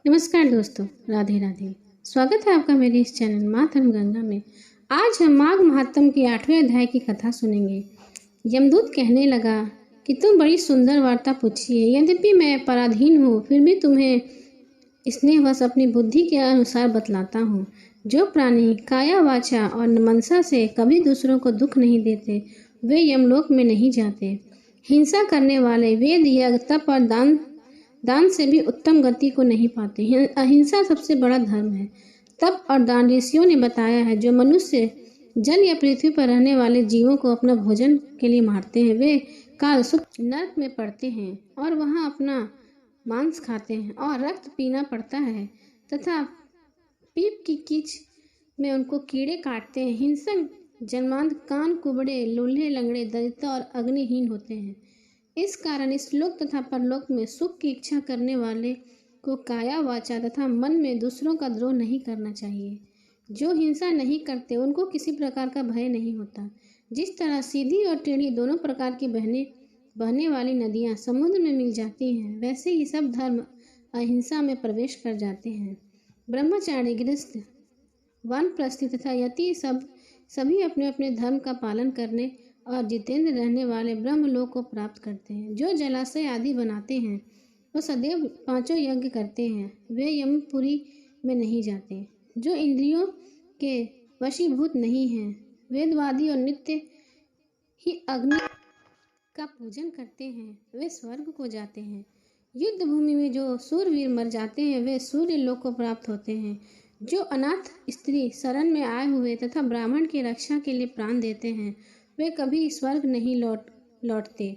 नमस्कार दोस्तों, राधे राधे। स्वागत है आपका मेरे इस चैनल माँ धर्म गंगा में। आज हम माघ महात्म के 8वें अध्याय की कथा सुनेंगे। यमदूत कहने लगा कि तुम बड़ी सुंदर वार्ता पूछी है। यद्यपि मैं पराधीन हूँ, फिर भी तुम्हें स्नेहवश अपनी बुद्धि के अनुसार बतलाता हूँ। जो प्राणी काया वाचा और मनसा से कभी दूसरों को दुख नहीं देते, वे यमलोक में नहीं जाते। हिंसा करने वाले वेद, यज्ञ, तप और दान से भी उत्तम गति को नहीं पाते। अहिंसा सबसे बड़ा धर्म है। तप और दान ऋषियों ने बताया है। जो मनुष्य जल या पृथ्वी पर रहने वाले जीवों को अपना भोजन के लिए मारते हैं, वे काल सुख नरक में पड़ते हैं और वहां अपना मांस खाते हैं और रक्त पीना पड़ता है तथा पीप की कीच में उनको कीड़े काटते हैं। हिंसक जन्मांध कान कुबड़े, लूल्हे, लंगड़े, दरिद्र और अग्निहीन होते हैं। इस कारण इस लोक तथा परलोक में सुख की इच्छा करने वाले को काया वाचा तथा मन में दूसरों का द्रोह नहीं करना चाहिए। जो हिंसा नहीं करते उनको किसी प्रकार का भय नहीं होता। जिस तरह सीधी और टेढ़ी दोनों प्रकार की बहने वाली नदियां समुद्र में मिल जाती हैं, वैसे ही सब धर्म अहिंसा में प्रवेश कर जाते हैं। ब्रह्मचारी, गृहस्थ, वानप्रस्थी तथा यति सभी अपने अपने धर्म का पालन करने और जितेंद्र रहने वाले ब्रह्मलोक को प्राप्त करते हैं। जो जलाशय आदि बनाते हैं, वो सदैव 5 यज्ञ करते हैं, वे यमपुरी में नहीं जाते। जो इंद्रियों के वशीभूत नहीं हैं, वेदवादी और नित्य ही अग्नि का पूजन करते हैं, वे स्वर्ग को जाते हैं। युद्ध भूमि में जो सूरवीर मर जाते हैं, वे सूर्य लोक को प्राप्त होते हैं। जो अनाथ स्त्री शरण में आए हुए तथा ब्राह्मण की रक्षा के लिए प्राण देते हैं, वे कभी स्वर्ग नहीं लौटते।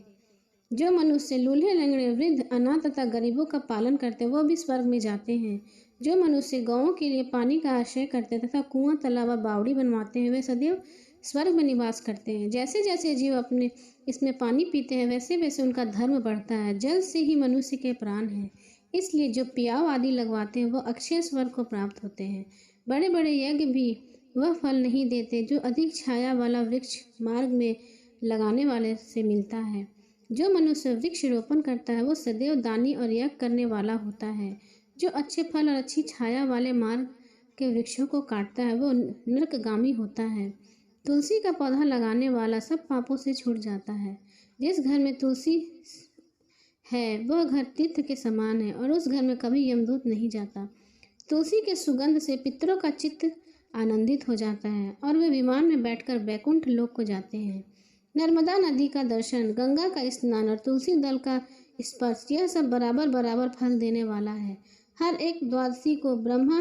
जो मनुष्य लूल्हे, लंगड़े, वृद्ध, अनाथ तथा गरीबों का पालन करते, वो भी स्वर्ग में जाते हैं। जो मनुष्य गौओं के लिए पानी का आश्रय करते तथा कुआं, तालाब और बावड़ी बनवाते हैं, वे सदैव स्वर्ग में निवास करते हैं। जैसे जैसे जीव अपने इसमें पानी पीते हैं, वैसे वैसे उनका धर्म बढ़ता है। जल से ही मनुष्य के प्राण हैं, इसलिए जो पियाव आदि लगवाते हैं, वो अक्षय स्वर्ग को प्राप्त होते हैं। बड़े बड़े यज्ञ भी वह फल नहीं देते जो अधिक छाया वाला वृक्ष मार्ग में लगाने वाले से मिलता है। जो मनुष्य वृक्ष रोपण करता है, वो सदैव दानी और यज्ञ करने वाला होता है। जो अच्छे फल और अच्छी छाया वाले मार्ग के वृक्षों को काटता है, वो नरकगामी होता है। तुलसी का पौधा लगाने वाला सब पापों से छूट जाता है। जिस घर में तुलसी है, वह घर तीर्थ के समान है और उस घर में कभी यमदूत नहीं जाता। तुलसी के सुगंध से पितरों का चित्त आनंदित हो जाता है और वे विमान में बैठकर बैकुंठ लोक को जाते हैं। नर्मदा नदी का दर्शन, गंगा का स्नान और तुलसी दल का स्पर्श, यह सब बराबर बराबर फल देने वाला है। हर एक द्वादशी को ब्रह्मा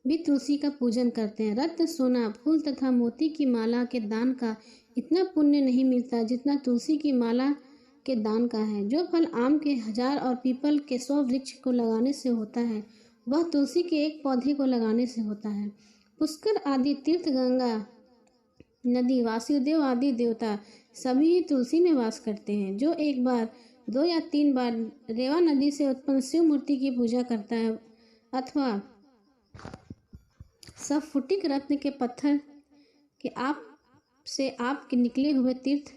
भी तुलसी का पूजन करते हैं। रत्न, सोना, फूल तथा मोती की माला के दान का इतना पुण्य नहीं मिलता जितना तुलसी की माला के दान का है। जो फल आम के 1000 और पीपल के 100 वृक्ष को लगाने से होता है, वह तुलसी के एक पौधे को लगाने से होता है। पुष्कर आदि तीर्थ, गंगा नदी, वासुदेव आदि देवता सभी ही तुलसी में वास करते हैं। जो एक बार, 2 या 3 बार रेवा नदी से उत्पन्न शिव मूर्ति की पूजा करता है अथवा सब फुटिक रत्न के पत्थर के आप के निकले हुए तीर्थ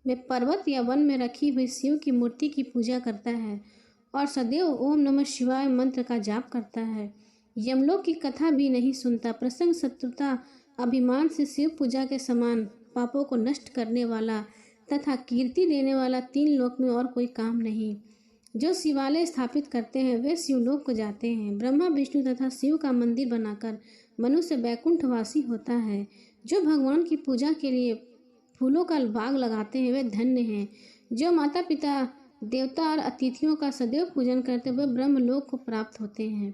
में पर्वत या वन में रखी हुई शिव की मूर्ति की पूजा करता है और सदैव ओम नमः शिवाय मंत्र का जाप करता है, यमलोक की कथा भी नहीं सुनता। प्रसंग, शत्रुता, अभिमान से शिव पूजा के समान पापों को नष्ट करने वाला तथा कीर्ति देने वाला 3 लोक में और कोई काम नहीं। जो शिवालय स्थापित करते हैं, वे शिवलोक को जाते हैं। ब्रह्मा, विष्णु तथा शिव का मंदिर बनाकर मनुष्य बैकुंठवासी होता है। जो भगवान की पूजा के लिए फूलों का बाग लगाते हैं, वे धन्य हैं। जो माता पिता, देवता और अतिथियों का सदैव पूजन करते, वे ब्रह्मलोक को प्राप्त होते हैं।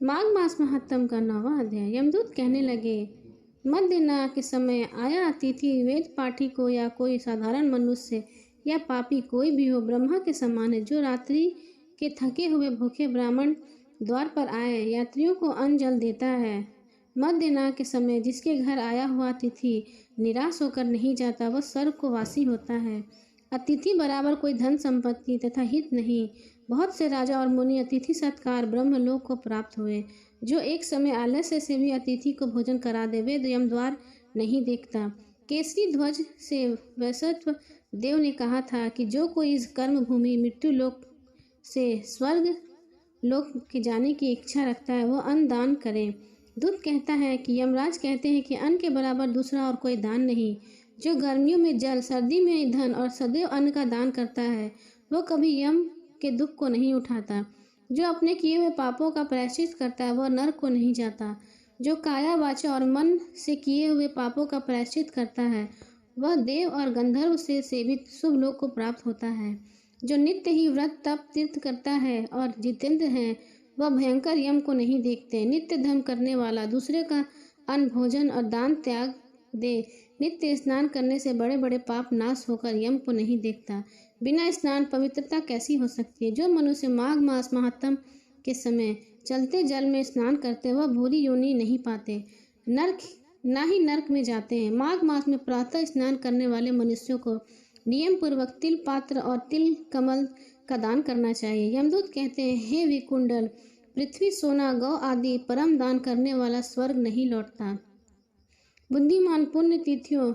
माघ मास महात्म का 9वां अध्याय। यमदूत कहने लगे, मध्याह्न के समय आया अतिथि वेद पाठी को या कोई साधारण मनुष्य या पापी कोई भी हो, ब्रह्मा के समान है। जो रात्रि के थके हुए भूखे ब्राह्मण द्वार पर आए यात्रियों को अन्न जल देता है। मध्याह्न के समय जिसके घर आया हुआ अतिथि निराश होकर नहीं जाता, वह स्वर्ग को वासी होता है। अतिथि बराबर कोई धन संपत्ति तथा हित नहीं। बहुत से राजा और मुनि अतिथि सत्कार ब्रह्मलोक को प्राप्त हुए। जो एक समय आलस्य से भी अतिथि को भोजन करा दे, वे यमद्वार नहीं देखता। केसरी ध्वज से वैश्व देव ने कहा था कि जो कोई इस कर्म भूमि मृत्यु लोक से स्वर्ग लोक के जाने की इच्छा रखता है वह अन्न दान करे। दूत कहता है कि यमराज कहते हैं कि अन्न के बराबर दूसरा और कोई दान नहीं। जो गर्मियों में जल, सर्दी में ईंधन और सदैव अन्न का दान करता है वह कभी यम के दुख को नहीं उठाता। जो अपने किए हुए पापों का प्रायश्चित करता है वह नरक को नहीं जाता। जो काया, वाचा और मन से किए हुए पापों का प्रायश्चित करता है वह देव और गंधर्व से सेवित शुभ लोक को प्राप्त होता है। जो नित्य ही व्रत, तप, तीर्थ करता है और जितेंद्र है वह भयंकर यम को नहीं देखते। नित्य धर्म करने वाला दूसरे का अन्न, भोजन और दान त्याग दे। नित्य स्नान करने से बड़े बड़े पाप नाश होकर यम को नहीं देखता। बिना स्नान पवित्रता कैसी हो सकती है? जो मनुष्य माघ मास महात्म के समय चलते जल में स्नान करते वह बुरी योनि नहीं पाते, ना ही नरक में जाते हैं। माघ मास में प्रातः स्नान करने वाले मनुष्यों को नियम पूर्वक तिल पात्र और तिल कमल का दान करना चाहिए। यमदूत कहते हैं, हे विकुंडल, पृथ्वी, सोना, गौ आदि परम दान करने वाला स्वर्ग नहीं लौटता। बुद्धिमान पुण्य तिथियों,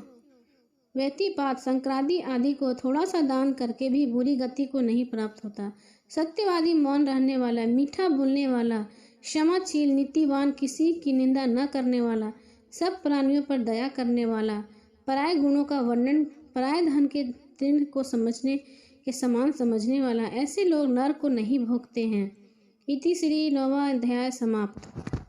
व्यतिपात, संक्रांति आदि को थोड़ा सा दान करके भी बुरी गति को नहीं प्राप्त होता। सत्यवादी, मौन रहने वाला, मीठा बोलने वाला, क्षमाशील, नीतिवान, किसी की निंदा न करने वाला, सब प्राणियों पर दया करने वाला, पराये गुणों का वर्णन, पराये धन के तृण को समझने के समान समझने वाला, ऐसे लोग नरक को नहीं भोगते हैं। इति श्री 9वां अध्याय समाप्त।